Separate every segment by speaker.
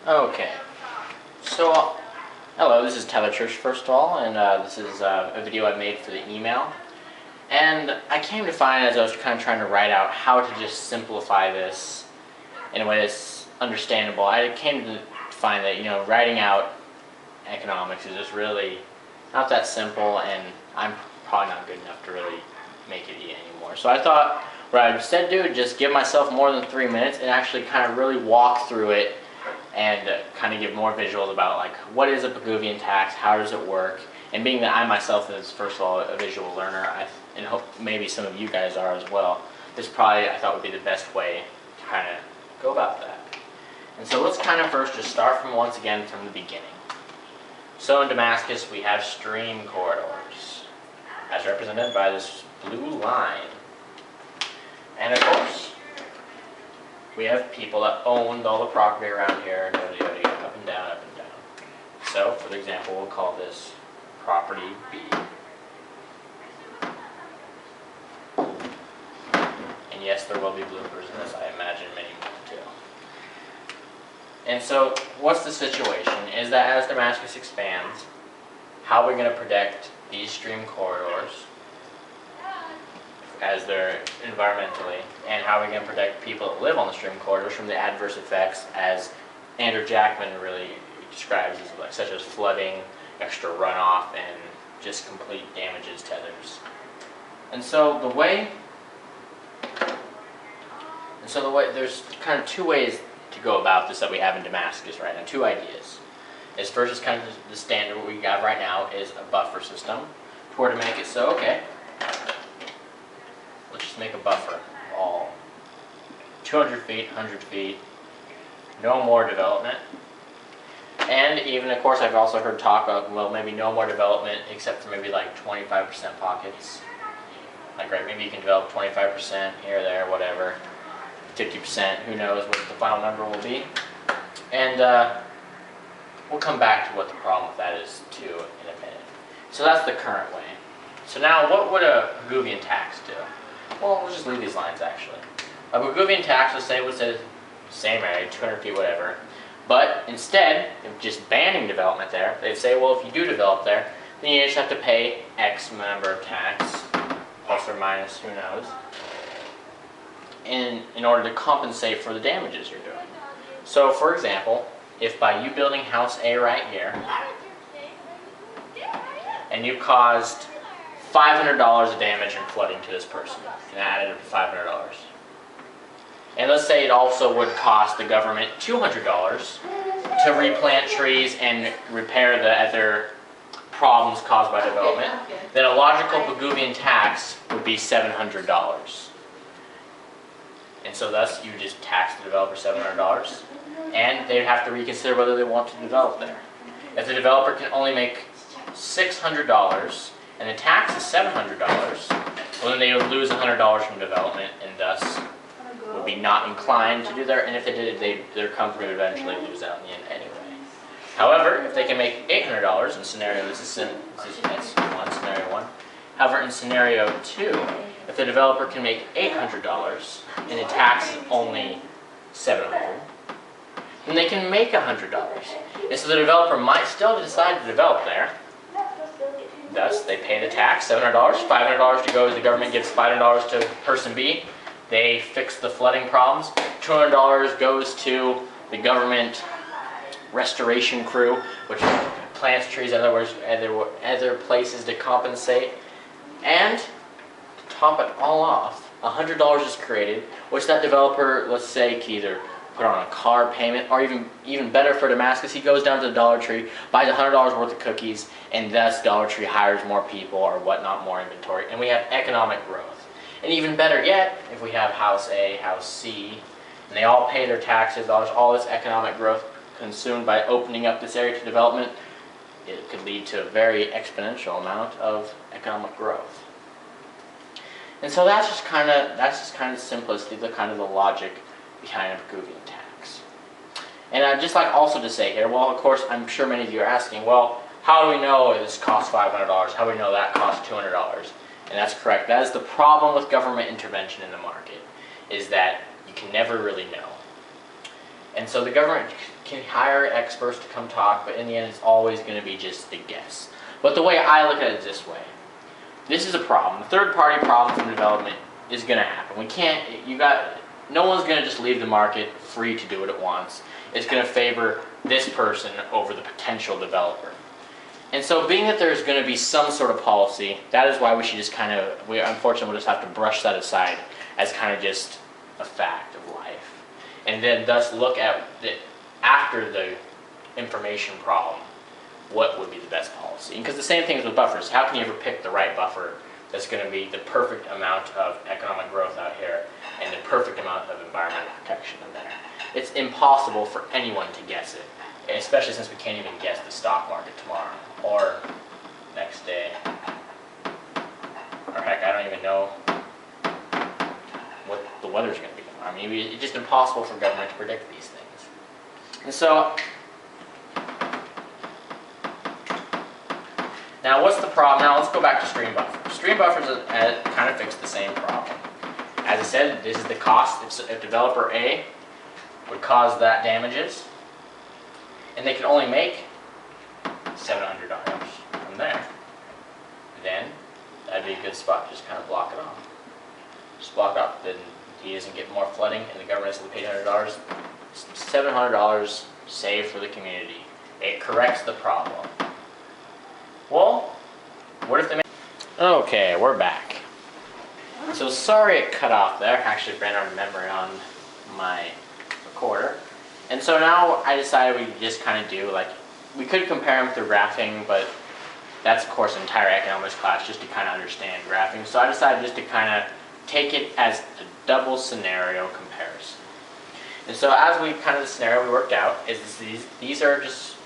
Speaker 1: Okay, so hello, this is Tyler Church first of all, and this is a video I made for the email. And I came to find, as I was kind of trying to write out how to just simplify this in a way that's understandable, I came to find that, writing out economics is just really not that simple, and I'm probably not good enough to really make it anymore. So I thought what I'd instead do is just give myself more than 3 minutes and actually kind of really walk through it and kind of give more visuals about like what is a Pigovian tax, how does it work, and being that I myself is first of all a visual learner, and hope maybe some of you guys are as well, this probably I thought would be the best way to kind of go about that. And so let's kind of first just start from once again from the beginning. So in Damascus we have stream corridors, as represented by this blue line. And of course, we have people that owned all the property around here, up and down, up and down. So, for example, we'll call this property B. And yes, there will be bloopers in this, I imagine many more too. And so, what's the situation? Is that as Damascus expands, how are we going to protect these stream corridors as they're environmentally, and how are we going to protect people that live on the stream corridors from the adverse effects, as Andrew Jackman really describes, as like, such as flooding, extra runoff, and just complete damages to others. And so there's kind of two ways to go about this that we have in Damascus right now, two ideas. First is kind of the standard what we have right now is a buffer system, to make it so, okay, let's just make a buffer, all 200 feet, 100 feet, no more development. And even, of course, I've also heard talk of, well, maybe no more development except for maybe like 25% pockets. Like, right, maybe you can develop 25% here, there, whatever, 50%, who knows what the final number will be. And we'll come back to what the problem with that is too in a minute. So that's the current way. So now what would a Pigovian tax do? Well, we'll just leave these lines actually. A Pigovian tax, let's say, would say same area, 200 feet, whatever. But instead of just banning development there, they'd say, well, if you do develop there, then you just have to pay X number of tax, plus or minus, who knows, in order to compensate for the damages you're doing. So, for example, if by you building house A right here, and you caused $500 of damage and flooding to this person, and added up to $500. And let's say it also would cost the government $200 to replant trees and repair the other problems caused by development, then a logical Pigovian tax would be $700. And so thus you just tax the developer $700, and they'd have to reconsider whether they want to develop there. If the developer can only make $600 and the tax is $700, well then they would lose $100 from development and thus would be not inclined to do that, and if they did, their company would eventually lose out in the end anyway. However, if they can make $800 in scenario, that's scenario one. However, in scenario two, if the developer can make $800 and the tax is only $700, then they can make $100. And so the developer might still decide to develop there. Thus, they pay the tax, $700, $500 to go, the government gives $500 to person B. They fix the flooding problems. $200 goes to the government restoration crew, which plants trees, other places to compensate. And to top it all off, $100 is created, which that developer, let's say, can either put on a car payment, or even better for Damascus, he goes down to the Dollar Tree, buys $100 worth of cookies, and thus Dollar Tree hires more people or whatnot, more inventory, and we have economic growth. And even better yet, if we have house A, house C, and they all pay their taxes, all this economic growth consumed by opening up this area to development, it could lead to a very exponential amount of economic growth. And so that's just kind of simplicity, the kind of the logic behind a Pigovian tax. And I'd just like also to say here, well, of course, I'm sure many of you are asking, well, how do we know this costs $500? How do we know that costs $200? And that's correct. That is the problem with government intervention in the market, is that you can never really know. And so the government can hire experts to come talk, but in the end it's always going to be just a guess. But the way I look at it is this way. This is a problem. The third-party problem from development is going to happen. No one's going to just leave the market free to do what it wants. It's going to favor this person over the potential developer. And so being that there's going to be some sort of policy, that is why we should just unfortunately we'll just have to brush that aside as kind of just a fact of life. And then thus look at after the information problem, what would be the best policy? Because the same thing is with buffers. How can you ever pick the right buffer that's going to be the perfect amount of economic growth out here and the perfect amount of environmental protection in there? It's impossible for anyone to guess it, especially since we can't even guess the stock market tomorrow or next day. Or heck, I don't even know what the weather's going to be tomorrow. I mean, it's just impossible for government to predict these things. And so, now what's the problem? Now let's go back to stream buffers. Stream buffers kind of fix the same problem. As I said, this is the cost if developer A would cause that damages, and they can only make $700 from there. Then that'd be a good spot to just kind of block it off. Just block it off. Then he doesn't get more flooding, and the government has to pay $800. $700 saved for the community. It corrects the problem. Well, what if they make... Okay, we're back. So sorry it cut off there. Actually ran out of memory on my recorder. And so now I decided we could just kind of do we could compare them through graphing, but that's of course an entire economics class just to kind of understand graphing. So I decided just to kind of take it as a double scenario comparison. And so as the scenario we worked out is these are just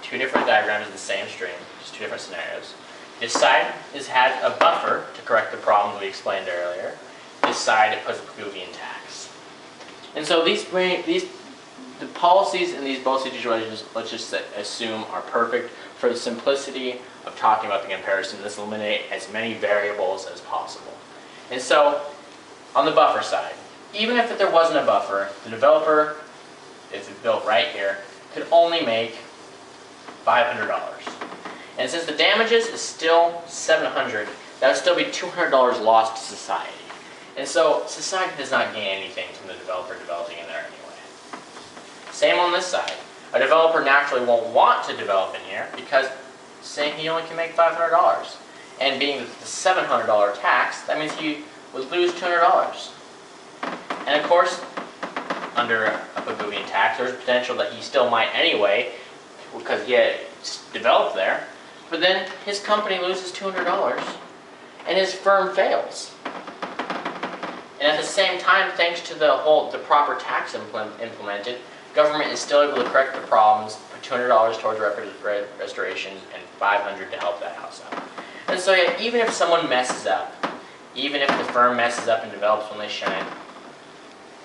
Speaker 1: two different diagrams of the same stream, just two different scenarios. This side had a buffer to correct the problem that we explained earlier. This side it puts a Pigovian tax. And so the policies in both situations, let's just assume, are perfect for the simplicity of talking about the comparison. This will eliminate as many variables as possible. And so, on the buffer side, even if there wasn't a buffer, the developer, if it's built right here, could only make $500. And since the damages is still $700, that would still be $200 lost to society. And so society does not gain anything from the developer developing in there anyway. Same on this side. A developer naturally won't want to develop in here because saying he only can make $500. And being the $700 tax, that means he would lose $200. And of course, under a Pigovian tax, there's potential that he still might anyway, because he had developed there, but then his company loses $200 and his firm fails. And at the same time, thanks to the proper tax implemented, government is still able to correct the problems, put $200 towards restoration and $500 to help that house out. And so yeah, even if someone messes up, even if the firm messes up and develops when they shouldn't,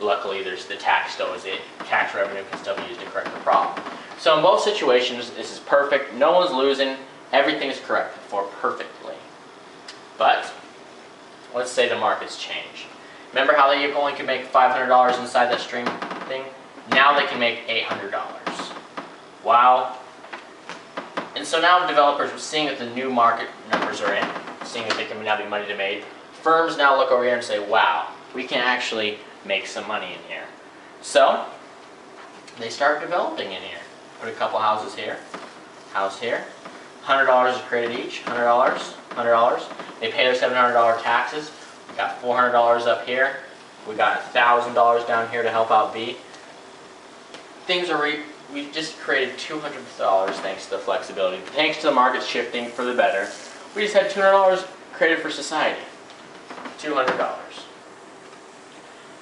Speaker 1: luckily the tax still is it. Tax revenue can still be used to correct the problem. So in both situations, this is perfect. No one's losing. Everything is corrected for perfectly. But let's say the markets change. Remember how they only could make $500 inside that stream thing? Now they can make $800. Wow. And so now developers, seeing that the new market numbers are in, seeing that there can now be money to be made, firms now look over here and say, wow, we can actually make some money in here. So they start developing in here. Put a couple houses here, house here. $100 is created each, $100, $100. They pay their $700 taxes. We got $400 up here. We got $1,000 down here to help out B. We just created $200 thanks to the flexibility. Thanks to the market shifting for the better. We just had $200 created for society. $200.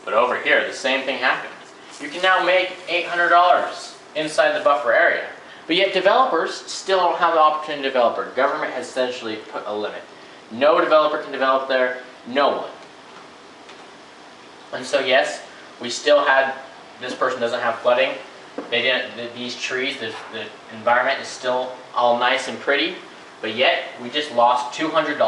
Speaker 1: But over here, the same thing happened. You can now make $800 inside the buffer area. But yet developers still don't have the opportunity to develop. Government has essentially put a limit. No developer can develop there, no one. And so yes, we still had, this person doesn't have flooding. They didn't, these trees, the environment is still all nice and pretty, but yet we just lost $200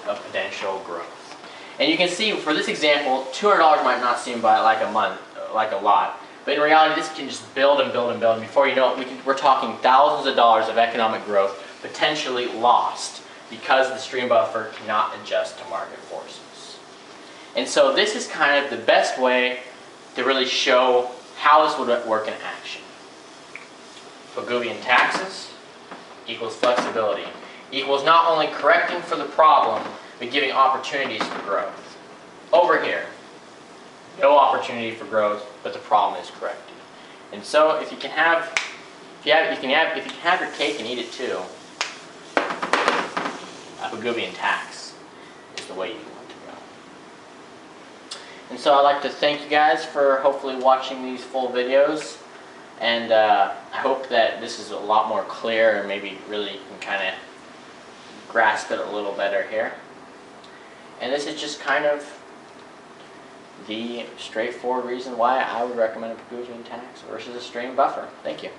Speaker 1: of potential growth. And you can see for this example, $200 might not seem like a lot, But in reality, this can just build and build and build. And before you know it, we're talking thousands of dollars of economic growth potentially lost because the stream buffer cannot adjust to market forces. And so this is kind of the best way to really show how this would work in action. Pigovian taxes equals flexibility, equals not only correcting for the problem, but giving opportunities for growth. Over here, no opportunity for growth, but the problem is corrected. And so if you can have your cake and eat it too, a Pigovian tax is the way you want to go. And so I'd like to thank you guys for hopefully watching these full videos. And I hope that this is a lot more clear, and maybe really you can kind of grasp it a little better here. And this is just kind of the straightforward reason why I would recommend a Pigovian tax versus a stream buffer. Thank you.